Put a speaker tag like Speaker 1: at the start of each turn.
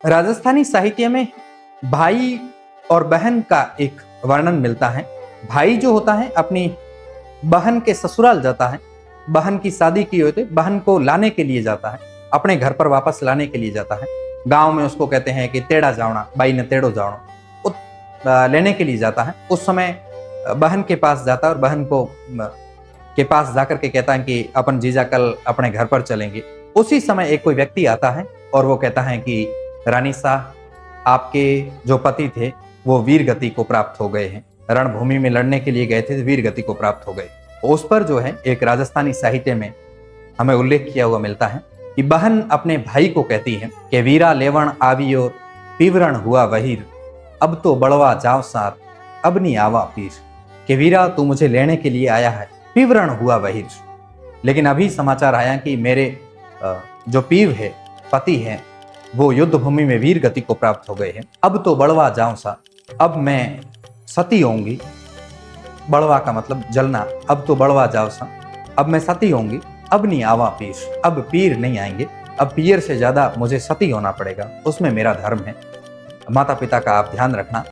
Speaker 1: राजस्थानी साहित्य में भाई और बहन का एक वर्णन मिलता है। भाई जो होता है अपनी बहन के ससुराल जाता है, बहन की शादी की होती है, बहन को लाने के लिए जाता है, अपने घर पर वापस लाने के लिए जाता है। गांव में उसको कहते हैं कि तेड़ा जावना, बाई ने तेड़ो जावना, लेने के लिए जाता है। उस समय बहन के पास जाता है और बहन को के पास जाकर के कहता है कि अपन जीजा कल अपने घर पर चलेंगे। उसी समय एक कोई व्यक्ति आता है और वो कहता है कि रानी साहब, आपके जो पति थे वो वीर गति को प्राप्त हो गए हैं, रणभूमि में लड़ने के लिए गए थे, वीर गति को प्राप्त हो गए। उस पर जो है एक राजस्थानी साहित्य में हमें उल्लेख किया हुआ मिलता है कि बहन अपने भाई को कहती है कि वीरा लेवण आवी और पीवरण हुआ वहीर, अब तो बड़वा जाओ सार, अब नहीं आवा पीर। कि वीरा तू मुझे लेने के लिए आया है, पीवरण हुआ वहीर, लेकिन अभी समाचार आया कि मेरे जो पीव है, पति है, वो युद्ध भूमि में वीर गति को प्राप्त हो गए हैं। अब तो बड़वा जाऊं सा, अब मैं सती होंगी। बड़वा का मतलब जलना। अब तो बड़वा जाओ सा, अब मैं सती होंगी, अब नहीं आवा पीर, अब पीर नहीं आएंगे, अब पीर से ज्यादा मुझे सती होना पड़ेगा, उसमें मेरा धर्म है। माता पिता का आप ध्यान रखना।